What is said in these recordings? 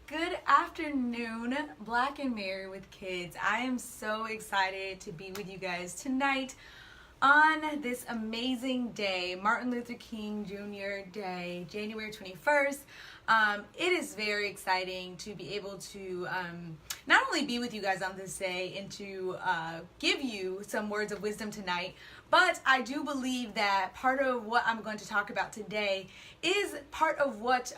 Good afternoon, Black and Married with Kids. I am so excited to be with you guys tonight on this amazing day, Martin Luther King Jr. Day, January 21st. It is very exciting to be able to not only be with you guys on this day and to give you some words of wisdom tonight, but I do believe that part of what I'm going to talk about today is part of what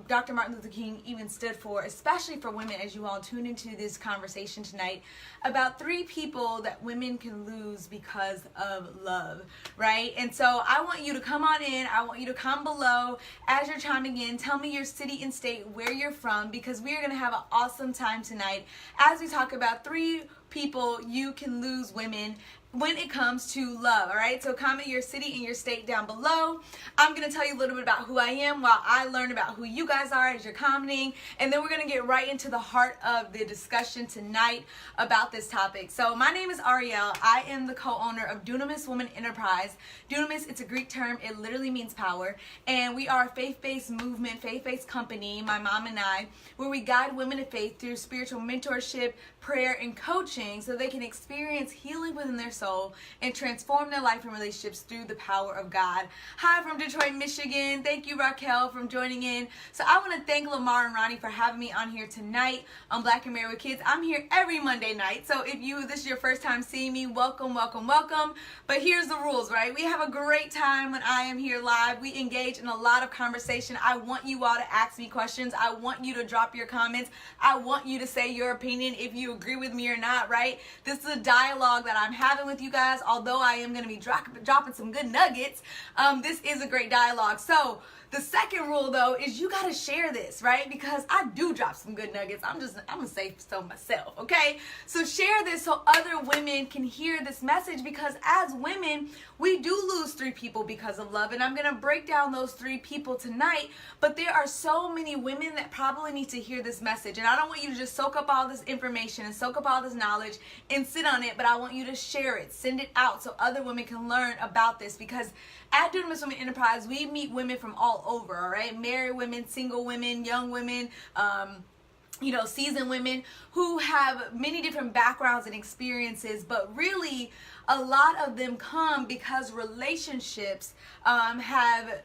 Dr. Martin Luther King even stood for, especially for women, as you all tune into this conversation tonight about 3 people that women can lose because of love, right? And so I want you to come on in. I want you to come below as you're chiming in. Tell me your city and state, where you're from, because we are going to have an awesome time tonight as we talk about 3 people you can lose women when it comes to love. All right, so comment your city and your state down below. I'm going to tell you a little bit about who I am while I learn about who you guys are as you're commenting, and then we're going to get right into the heart of the discussion tonight about this topic. So my name is Ariel. I am the co-owner of Dunamis Woman Enterprise. Dunamis, it's a Greek term. It literally means power, and we are a faith-based movement, faith-based company, my mom and I, where we guide women of faith through spiritual mentorship, prayer, and coaching so they can experience healing within their soul and transform their life and relationships through the power of God. Hi from Detroit, Michigan. Thank you, Raquel, for joining in. So I want to thank Lamar and Ronnie for having me on here tonight on Black and Married with Kids. I'm here every Monday night. So if this is your first time seeing me, welcome, welcome, welcome. But here's the rules, right? We have a great time when I am here live. We engage in a lot of conversation. I want you all to ask me questions. I want you to drop your comments. I want you to say your opinion if you agree with me or not, right? This is a dialogue that I'm having with you guys. Although I am going to be dropping some good nuggets, this is a great dialogue. So the second rule, though, is you got to share this, right? Because I do drop some good nuggets. I'm going to say so myself, okay? So share this so other women can hear this message, because as women, we do lose 3 people because of love. And I'm going to break down those 3 people tonight. But there are so many women that probably need to hear this message. And I don't want you to just soak up all this information and soak up all this knowledge and sit on it, but I want you to share it, send it out so other women can learn about this. Because at Dunamis Women Enterprise, we meet women from all over, all right? Married women, single women, young women, seasoned women who have many different backgrounds and experiences, but really a lot of them come because relationships have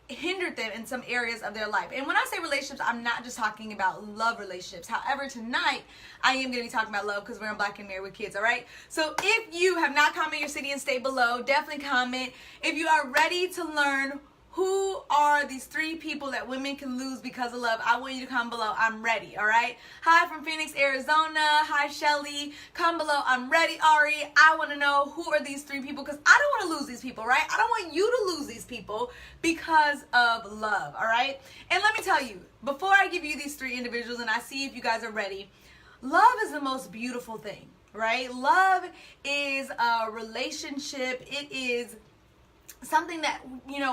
hindered them in some areas of their life. And when I say relationships, I'm not just talking about love relationships. However, tonight I am going to be talking about love because we're on Black and Married with Kids, all right? So if you have not commented your city and state below, definitely comment. If you are ready to learn who are these 3 people that women can lose because of love, I want you to come below. I'm ready, all right? Hi from Phoenix, Arizona. Hi, Shelly. Come below. I'm ready, Ari. I want to know who are these 3 people, because I don't want to lose these people, right? I don't want you to lose these people because of love, all right? And let me tell you, before I give you these 3 individuals and I see if you guys are ready, love is the most beautiful thing, right? Love is a relationship. It is something that,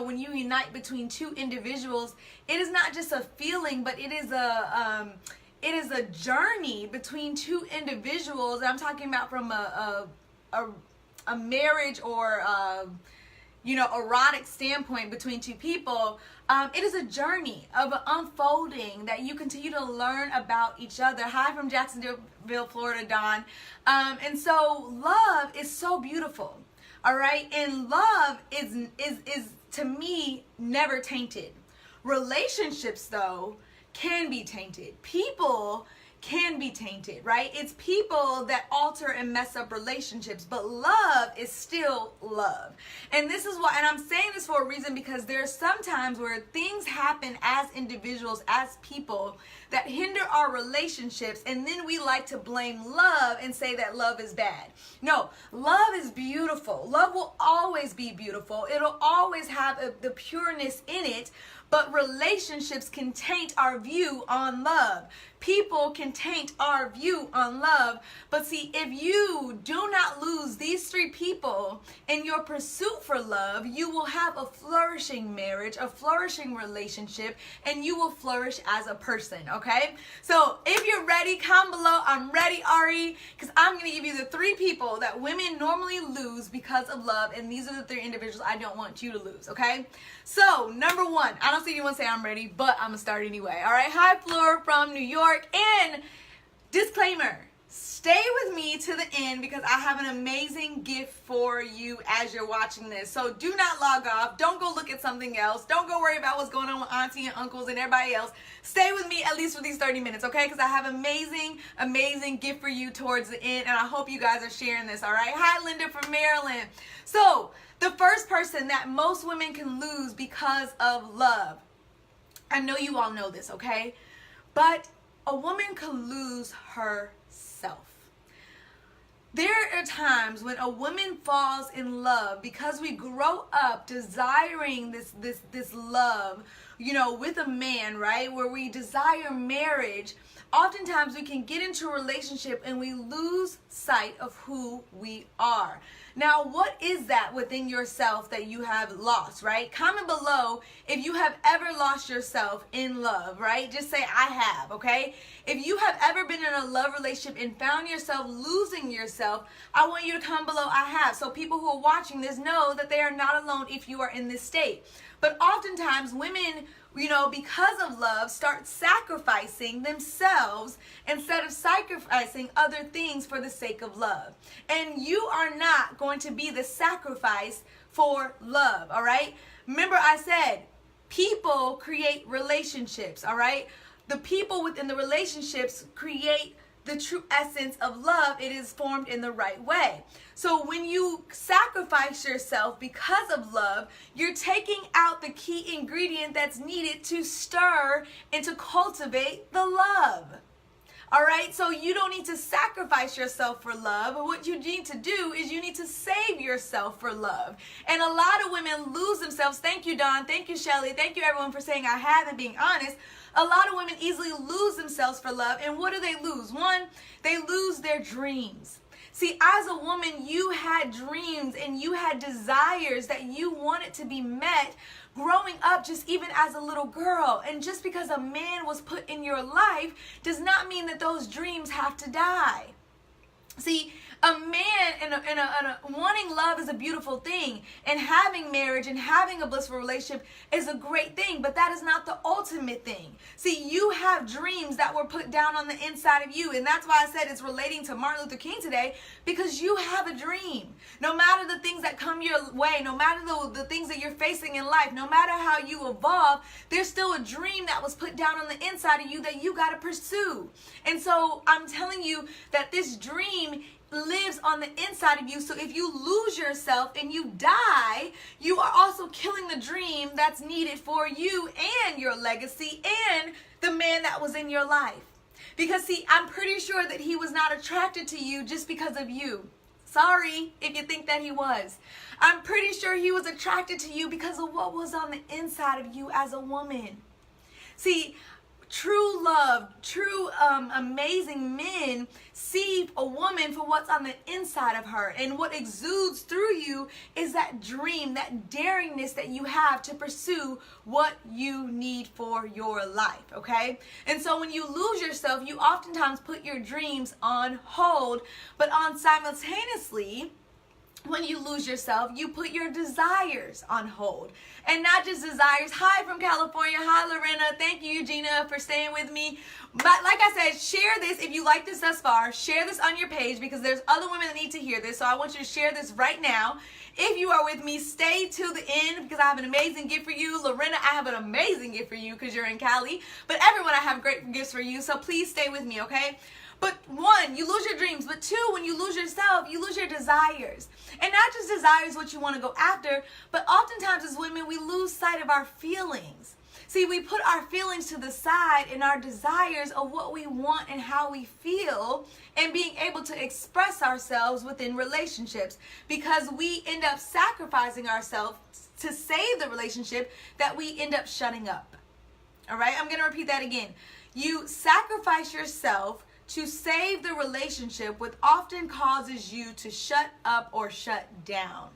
when you unite between 2 individuals, it is not just a feeling, but it is a journey between 2 individuals. I'm talking about from a marriage or erotic standpoint between 2 people. It is a journey of unfolding that you continue to learn about each other. Hi from Jacksonville, Florida, Dawn. And so love is so beautiful. All right, and love is to me never tainted. Relationships, though, can be tainted. People can be tainted, right? It's people that alter and mess up relationships, but love is still love. And this is why, and I'm saying this for a reason, because there's sometimes where things happen as individuals, as people, that hinder our relationships, and then we like to blame love and say that love is bad. No, love is beautiful. Love will always be beautiful. It'll always have the pureness in it, but relationships can taint our view on love. People can taint our view on love. But see, if you do not lose these 3 people in your pursuit for love, you will have a flourishing marriage, a flourishing relationship, and you will flourish as a person, okay? So if you're ready, comment below. I'm ready, Ari, because I'm going to give you the 3 people that women normally lose because of love, and these are the 3 individuals I don't want you to lose, okay? So, number 1, I don't don't see anyone say I'm ready, but I'm gonna start anyway. All right, hi Flora from New York. And disclaimer, stay with me to the end because I have an amazing gift for you as you're watching this. So do not log off. Don't go look at something else. Don't go worry about what's going on with auntie and uncles and everybody else. Stay with me at least for these 30 minutes, okay? Because I have amazing gift for you towards the end, and I hope you guys are sharing this, all right? Hi, Linda from Maryland. So the first person that most women can lose because of love. I know you all know this, okay? But a woman can lose herself. There are times when a woman falls in love because we grow up desiring this love, you know, with a man, right? Where we desire marriage. Oftentimes we can get into a relationship and we lose sight of who we are. Now, what is that within yourself that you have lost, right? Comment below if you have ever lost yourself in love, right? Just say, I have, okay? If you have ever been in a love relationship and found yourself losing yourself, I want you to comment below, I have. So people who are watching this know that they are not alone if you are in this state. But oftentimes women, you know, because of love, start sacrificing themselves instead of sacrificing other things for the sake of love. And you are not going to be the sacrifice for love, all right? Remember I said, people create relationships, all right? The people within the relationships create the true essence of love. It is formed in the right way. So when you sacrifice yourself because of love, you're taking out the key ingredient that's needed to stir and to cultivate the love. All right, so you don't need to sacrifice yourself for love. What you need to do is you need to save yourself for love. And a lot of women lose themselves. Thank you, Dawn. Thank you, Shelly. Thank you, everyone, for saying I have and being honest. A lot of women easily lose themselves for love. And what do they lose? One, they lose their dreams. See, as a woman, you had dreams and you had desires that you wanted to be met growing up, just even as a little girl. And just because a man was put in your life does not mean that those dreams have to die. See, a man and wanting love is a beautiful thing, and having marriage and having a blissful relationship is a great thing, but that is not the ultimate thing. See, you have dreams that were put down on the inside of you, and that's why I said it's relating to Martin Luther King today, because you have a dream. No matter the things that come your way, no matter the things that you're facing in life, no matter how you evolve, there's still a dream that was put down on the inside of you that you got to pursue. And so I'm telling you that this dream lives on the inside of you. So if you lose yourself and you die, you are also killing the dream that's needed for you and your legacy and the man that was in your life. Because see, I'm pretty sure that he was not attracted to you just because of you. Sorry if you think that he was. I'm pretty sure he was attracted to you because of what was on the inside of you as a woman. See, true love, true amazing men see a woman for what's on the inside of her, and what exudes through you is that dream, that daringness that you have to pursue what you need for your life, okay? And so when you lose yourself, you oftentimes put your dreams on hold, but on simultaneously, when you lose yourself, you put your desires on hold. And not just desires. Hi from California. Hi, Lorena. Thank you, Eugenia, for staying with me. But like I said, share this if you like this thus far. Share this on your page because there's other women that need to hear this. So I want you to share this right now. If you are with me, stay till the end because I have an amazing gift for you. Lorena, I have an amazing gift for you because you're in Cali. But everyone, I have great gifts for you. So please stay with me, okay? But one, you lose your dreams. But two, when you lose yourself, you lose your desires. And not just desires what you want to go after, but oftentimes as women, we lose sight of our feelings. See, we put our feelings to the side and our desires of what we want and how we feel and being able to express ourselves within relationships because we end up sacrificing ourselves to save the relationship that we end up shutting up. All right, I'm going to repeat that again. You sacrifice yourself to save the relationship, which often causes you to shut up or shut down.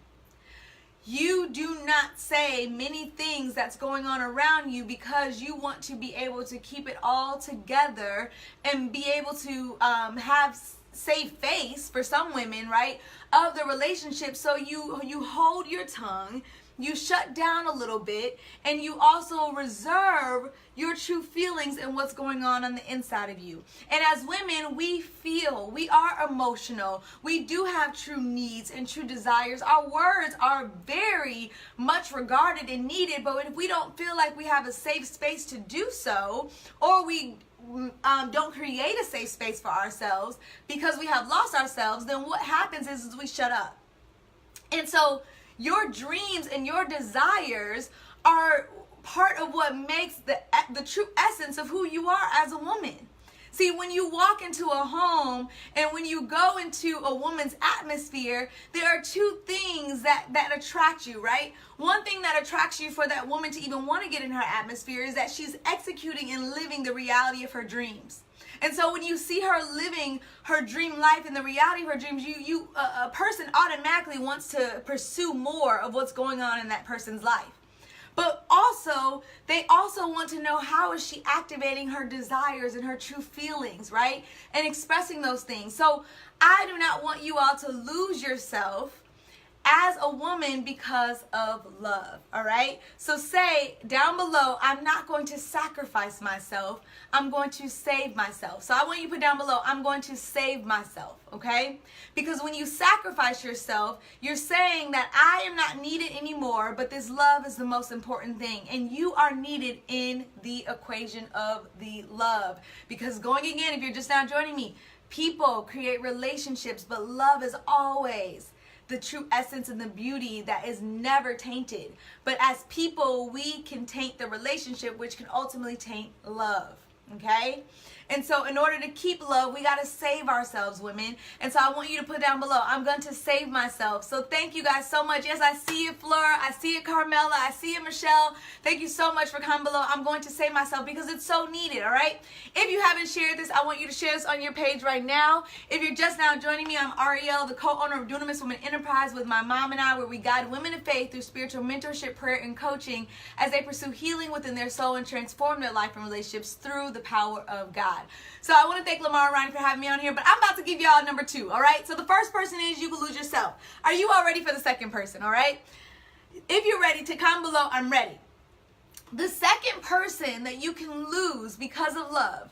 You do not say many things that's going on around you because you want to be able to keep it all together and be able to have save face for some women, right, of the relationship. So you hold your tongue you shut down a little bit, and you also reserve your true feelings and what's going on the inside of you. And as women, we feel, we are emotional, we do have true needs and true desires. Our words are very much regarded and needed, but if we don't feel like we have a safe space to do so, or we don't create a safe space for ourselves because we have lost ourselves, then what happens is we shut up. And so your dreams and your desires are part of what makes the true essence of who you are as a woman. See, when you walk into a home and when you go into a woman's atmosphere, there are two things that attract you, right? One thing that attracts you for that woman to even want to get in her atmosphere is that she's executing and living the reality of her dreams. And so when you see her living her dream life and the reality of her dreams, a person automatically wants to pursue more of what's going on in that person's life. But also, they also want to know, how is she activating her desires and her true feelings, right? And expressing those things. So I do not want you all to lose yourself as a woman because of love, all right? So say down below, I'm not going to sacrifice myself. I'm going to save myself. So I want you to put down below, I'm going to save myself, okay? Because when you sacrifice yourself, you're saying that I am not needed anymore, but this love is the most important thing. And you are needed in the equation of the love. Because going again, if you're just now joining me, people create relationships, but love is always the true essence and the beauty that is never tainted. But as people, we can taint the relationship, which can ultimately taint love. Okay? And so in order to keep love, we got to save ourselves, women. And so I want you to put down below, I'm going to save myself. So thank you guys so much. Yes, I see you, Flora. I see you, Carmela. I see you, Michelle. Thank you so much for coming below. I'm going to save myself because it's so needed, all right? If you haven't shared this, I want you to share this on your page right now. If you're just now joining me, I'm Ariel, the co-owner of Dunamis Women Enterprise with my mom and I, where we guide women of faith through spiritual mentorship, prayer, and coaching as they pursue healing within their soul and transform their life and relationships through the power of God. So I want to thank Lamar and Ryan for having me on here, but I'm about to give y'all number 2, all right? So the first person is you can lose yourself. Are you all ready for the second person, all right? If you're ready to comment below, I'm ready. The second person that you can lose because of love,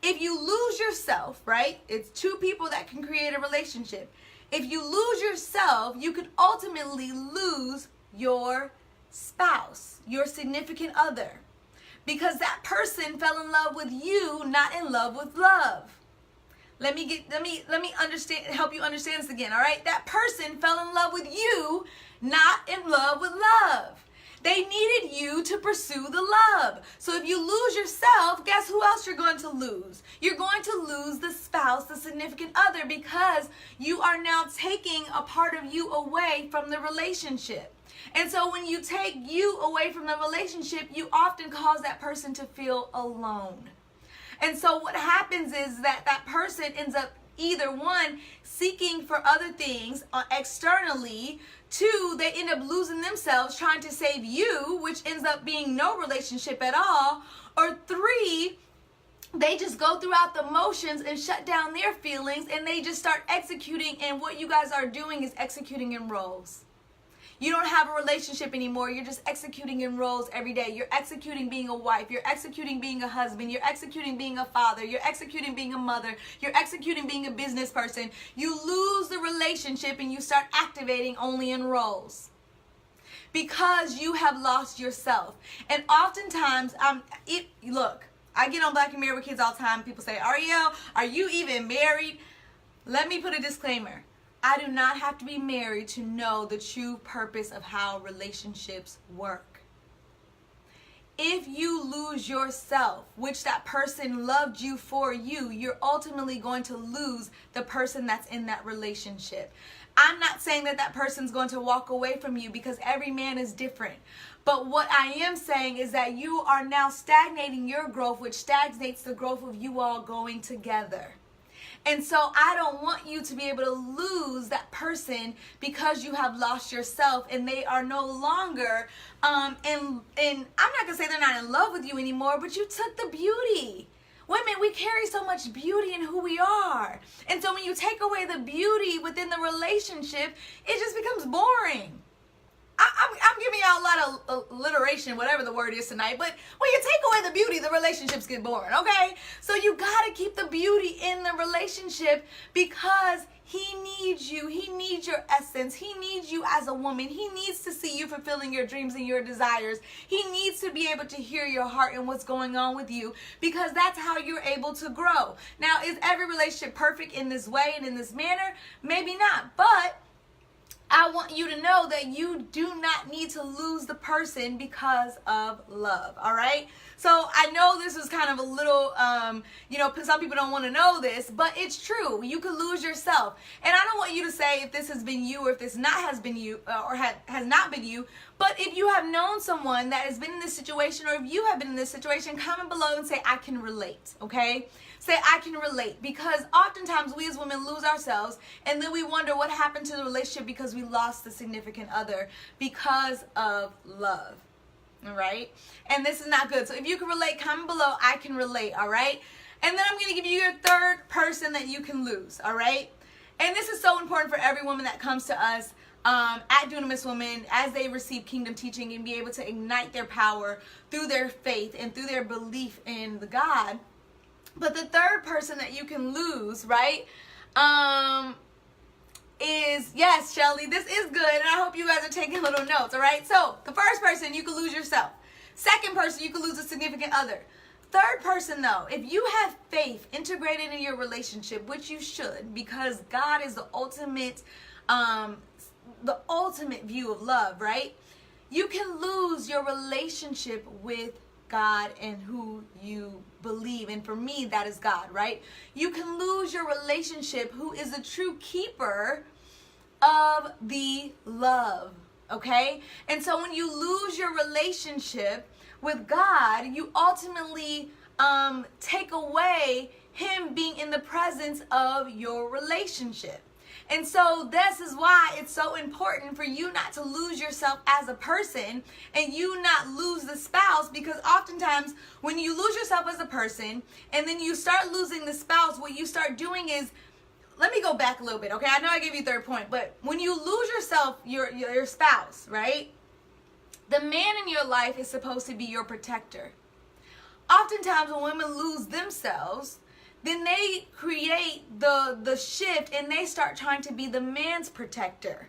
if you lose yourself, right? It's two people that can create a relationship. If you lose yourself, you could ultimately lose your spouse, your significant other. Because that person fell in love with you, not in love with love. Let me understand, help you understand this again, all right? That person fell in love with you, not in love with love. They needed you to pursue the love. So if you lose yourself, guess who else you're going to lose? You're going to lose the spouse, the significant other, because you are now taking a part of you away from the relationship. And so when you take you away from the relationship, you often cause that person to feel alone. And so what happens is that that person ends up either one, seeking for other things externally, 2, they end up losing themselves trying to save you, which ends up being no relationship at all, or 3, they just go throughout the motions and shut down their feelings and they just start executing, and what you guys are doing is executing in roles. You don't have a relationship anymore. You're just executing in roles every day. You're executing being a wife. You're executing being a husband. You're executing being a father. You're executing being a mother. You're executing being a business person. You lose the relationship and you start activating only in roles because you have lost yourself. And oftentimes, look, I get on Black and Married with Kids all the time. People say, Ariel, are you even married? Let me put a disclaimer. I do not have to be married to know the true purpose of how relationships work. If you lose yourself, which that person loved you for you, you're ultimately going to lose the person that's in that relationship. I'm not saying that that person's going to walk away from you because every man is different. But what I am saying is that you are now stagnating your growth, which stagnates the growth of you all going together. And so I don't want you to be able to lose that person because you have lost yourself and they are no longer, and I'm not going to say they're not in love with you anymore, but you took the beauty. Women, we carry so much beauty in who we are. And so when you take away the beauty within the relationship, it just becomes boring. I'm giving y'all a lot of alliteration, whatever the word is tonight. But when you take away the beauty, the relationships get boring, okay? So you got to keep the beauty in the relationship because he needs you. He needs your essence. He needs you as a woman. He needs to see you fulfilling your dreams and your desires. He needs to be able to hear your heart and what's going on with you because that's how you're able to grow. Now, is every relationship perfect in this way and in this manner? Maybe not, but I want you to know that you do not need to lose the person because of love, all right? So I know this is kind of a little, some people don't want to know this, but it's true. You could lose yourself. And I don't want you to say if this has been you or if this has been you or has not been you, but if you have known someone that has been in this situation or if you have been in this situation, comment below and say, I can relate, okay? Say, I can relate, because oftentimes we as women lose ourselves and then we wonder what happened to the relationship because we lost the significant other because of love, all right? And this is not good. So if you can relate, comment below, I can relate, all right? And then I'm going to give you your third person that you can lose, all right? And this is so important for every woman that comes to us at Dunamis Women as they receive kingdom teaching and be able to ignite their power through their faith and through their belief in the God. But the third person that you can lose, right, is, yes, Shelly, this is good, and I hope you guys are taking little notes, all right? So the first person, you can lose yourself. Second person, you can lose a significant other. Third person, though, if you have faith integrated in your relationship, which you should, because God is the ultimate view of love, right? You can lose your relationship with God and who you believe. And for me, that is God, right? You can lose your relationship who is the true keeper of the love, okay? And so when you lose your relationship with God, you ultimately take away him being in the presence of your relationship. And so this is why it's so important for you not to lose yourself as a person and you not lose the spouse, because oftentimes when you lose yourself as a person and then you start losing the spouse, what you start doing is, let me go back a little bit, okay? I know I gave you third point, but when you lose yourself, your spouse, right? The man in your life is supposed to be your protector. Oftentimes when women lose themselves, then they create the shift and they start trying to be the man's protector.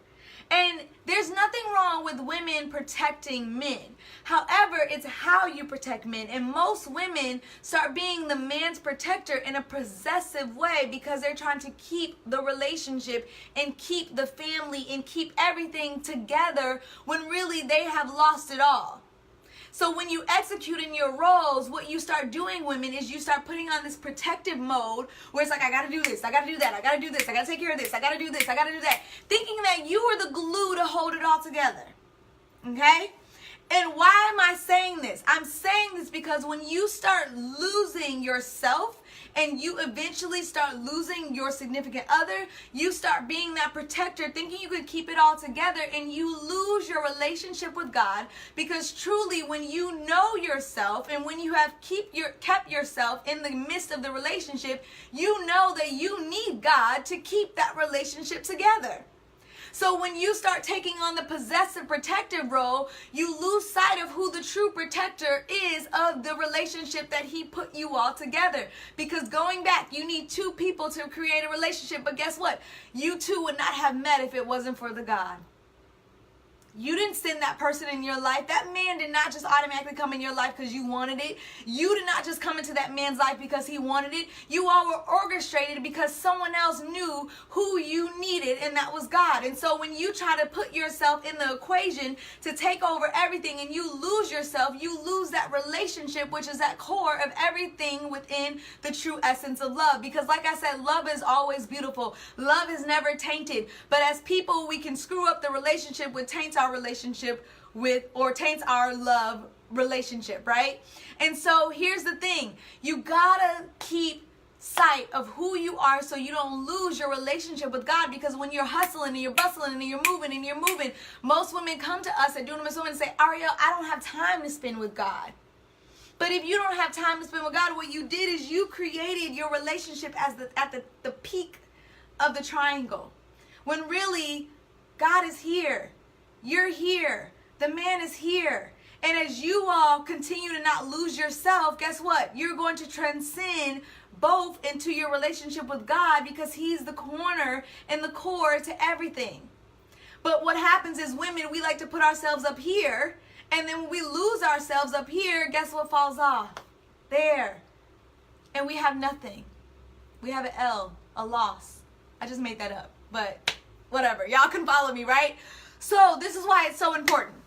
And there's nothing wrong with women protecting men. However, it's how you protect men. And most women start being the man's protector in a possessive way because they're trying to keep the relationship and keep the family and keep everything together when really they have lost it all. So when you execute in your roles, what you start doing, women, is you start putting on this protective mode where it's like, I got to do this, I got to do that, I got to do this, I got to take care of this, I got to do this, I got to do that, thinking that you are the glue to hold it all together, okay? And why am I saying this? I'm saying this because when you start losing yourself and you eventually start losing your significant other, you start being that protector, thinking you could keep it all together, and you lose your relationship with God. Because truly, when you know yourself and when you have kept yourself in the midst of the relationship, you know that you need God to keep that relationship together. So when you start taking on the possessive protective role, you lose sight of who the true protector is of the relationship that he put you all together. Because going back, you need two people to create a relationship. But guess what? You two would not have met if it wasn't for the God. You didn't send that person in your life. That man did not just automatically come in your life because you wanted it. You did not just come into that man's life because he wanted it. You all were orchestrated because someone else knew who you needed, and that was God. And so when you try to put yourself in the equation to take over everything and you lose yourself, you lose that relationship, which is at core of everything within the true essence of love. Because like I said, love is always beautiful. Love is never tainted. But as people, we can screw up the relationship with taints our relationship with, or taints our love relationship, right? And so here's the thing, you gotta keep sight of who you are so you don't lose your relationship with God. Because when you're hustling and you're bustling and you're moving, most women come to us at Dunamis Women and say, Ariel, I don't have time to spend with God. But if you don't have time to spend with God, what you did is you created your relationship as at the peak of the triangle, when really God is here. You're here. The man is here. And as you all continue to not lose yourself, guess what? You're going to transcend both into your relationship with God, because he's the corner and the core to everything. But what happens is, women, we like to put ourselves up here, and then when we lose ourselves up here, guess what falls off? There. And we have nothing. We have an L, a loss. I just made that up, but whatever. Y'all can follow me, right? So this is why it's so important.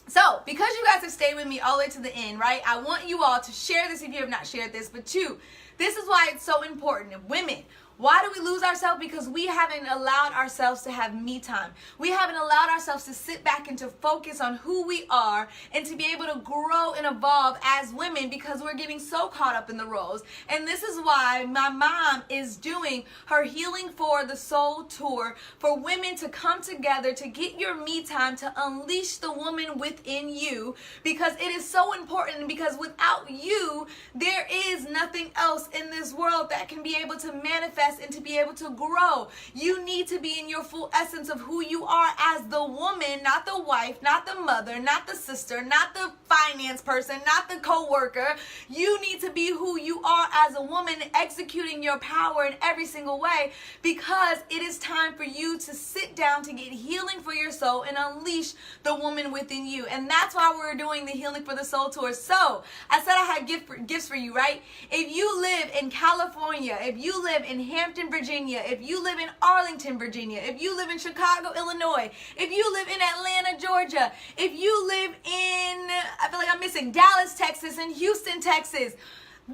So, because you guys have stayed with me all the way to the end, right? I want you all to share this if you have not shared this. But two, this is why it's so important. Women, why do we lose ourselves? Because we haven't allowed ourselves to have me time. We haven't allowed ourselves to sit back and to focus on who we are and to be able to grow and evolve as women, because we're getting so caught up in the roles. And this is why my mom is doing her Healing for the Soul tour for women to come together to get your me time, to unleash the woman within you, because it is so important. Because without you, there is nothing else in this world that can be able to manifest and to be able to grow. You need to be in your full essence of who you are as the woman, not the wife, not the mother, not the sister, not the finance person, not the co-worker. You need to be who you are as a woman, executing your power in every single way, because it is time for you to sit down to get healing for your soul and unleash the woman within you. And that's why we're doing the Healing for the Soul tour. So I said I had gifts for you, right? If you live in California, if you live in Hampton, Virginia, if you live in Arlington, Virginia, if you live in Chicago, Illinois, if you live in Atlanta, Georgia, if you live in, I feel like I'm missing, Dallas, Texas, and Houston, Texas,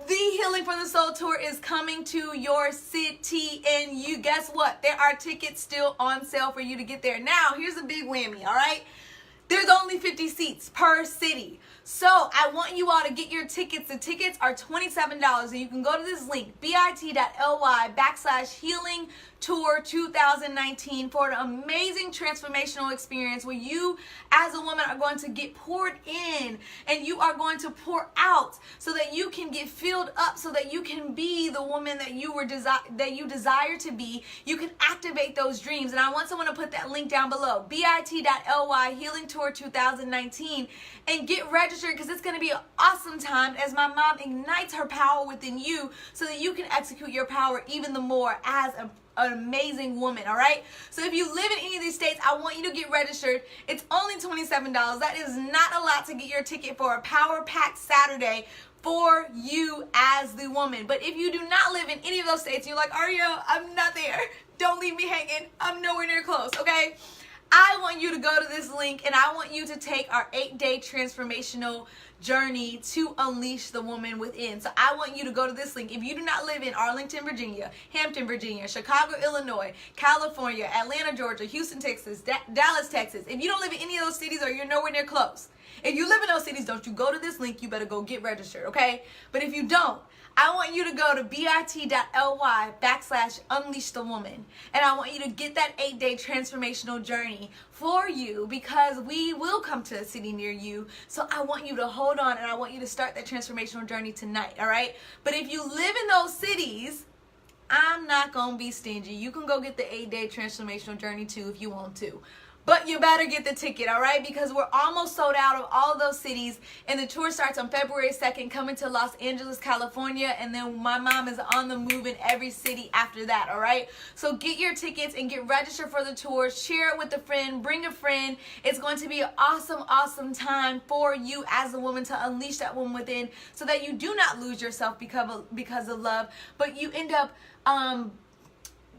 the Healing for the Soul tour is coming to your city. And you, guess what? There are tickets still on sale for you to get there. Now, here's a big whammy, all right? There's only 50 seats per city. So I want you all to get your tickets. The tickets are $27, and you can go to this link, bit.ly/Healing Tour 2019, for an amazing transformational experience where you as a woman are going to get poured in and you are going to pour out, so that you can get filled up, so that you can be the woman that you desire to be. You can activate those dreams. And I want someone to put that link down below, bit.ly Healing Tour 2019, and get registered, because it's going to be an awesome time as my mom ignites her power within you, so that you can execute your power even the more as an amazing woman. All right, so if you live in any of these states, I want you to get registered. It's only $27. That is not a lot to get your ticket for a power packed Saturday for you as the woman. But if you do not live in any of those states, and you're like, Ariel, I'm not there, don't leave me hanging, I'm nowhere near close, okay? I want you to go to this link, and I want you to take our 8-day transformational journey to unleash the woman within. So I want you to go to this link. If you do not live in Arlington, Virginia, Hampton, Virginia, Chicago, Illinois, California, Atlanta, Georgia, Houston, Texas, Dallas, Texas, if you don't live in any of those cities, or you're nowhere near close, if you live in those cities, don't you go to this link. You better go get registered, okay? But if you don't, I want you to go to bit.ly/Unleash the Woman. And I want you to get that 8-day transformational journey for you, because we will come to a city near you. So I want you to hold on, and I want you to start that transformational journey tonight, all right? But if you live in those cities, I'm not going to be stingy. You can go get the 8-day transformational journey too if you want to. But you better get the ticket, all right? Because we're almost sold out of all of those cities. And the tour starts on February 2nd, coming to Los Angeles, California. And then my mom is on the move in every city after that, all right? So get your tickets and get registered for the tour. Share it with a friend. Bring a friend. It's going to be an awesome, awesome time for you as a woman to unleash that woman within, so that you do not lose yourself because of love, but you end up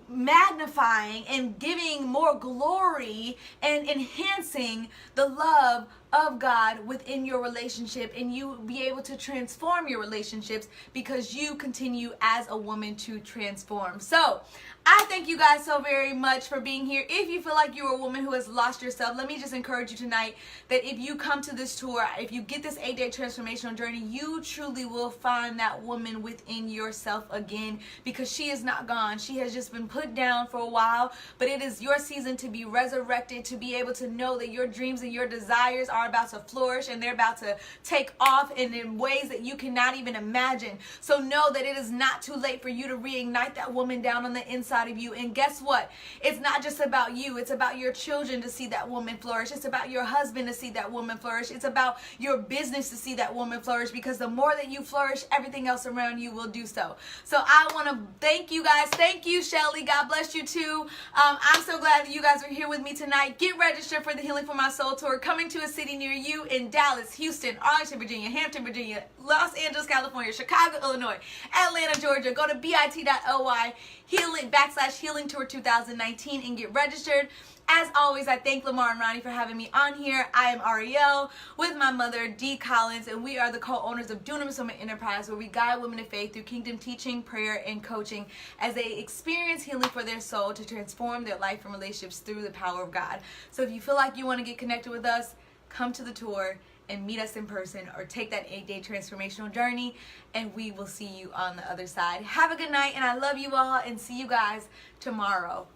magnifying and giving more glory and enhancing the love of God within your relationship, and you be able to transform your relationships because you continue as a woman to transform. So I thank you guys so very much for being here. If you feel like you're a woman who has lost yourself, let me just encourage you tonight that if you come to this tour, if you get this 8-day transformational journey, you truly will find that woman within yourself again, because she is not gone. She has just been put down for a while, but it is your season to be resurrected, to be able to know that your dreams and your desires are about to flourish and they're about to take off in ways that you cannot even imagine. So know that it is not too late for you to reignite that woman down on the inside of you. And guess what? It's not just about you. It's about your children to see that woman flourish. It's about your husband to see that woman flourish. It's about your business to see that woman flourish, because the more that you flourish, everything else around you will do so. So I want to thank you guys. Thank you, Shelly. God bless you too. I'm so glad that you guys are here with me tonight. Get registered for the Healing for My Soul tour, coming to a city near you in Dallas, Houston, Arlington, Virginia, Hampton, Virginia, Los Angeles, California, Chicago, Illinois, Atlanta, Georgia. Go to bit.ly healing tour 2019 and get registered. As always, I thank Lamar and Ronnie for having me on here. I am Ariel with my mother, Dee Collins, and we are the co-owners of Dunamis Women Enterprise, where we guide women of faith through kingdom teaching, prayer, and coaching as they experience healing for their soul to transform their life and relationships through the power of God. So if you feel like you want to get connected with us, come to the tour and meet us in person, or take that 8-day transformational journey, and we will see you on the other side. Have a good night, and I love you all, and see you guys tomorrow.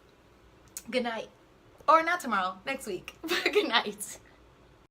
Good night. Or not tomorrow, next week. Good night.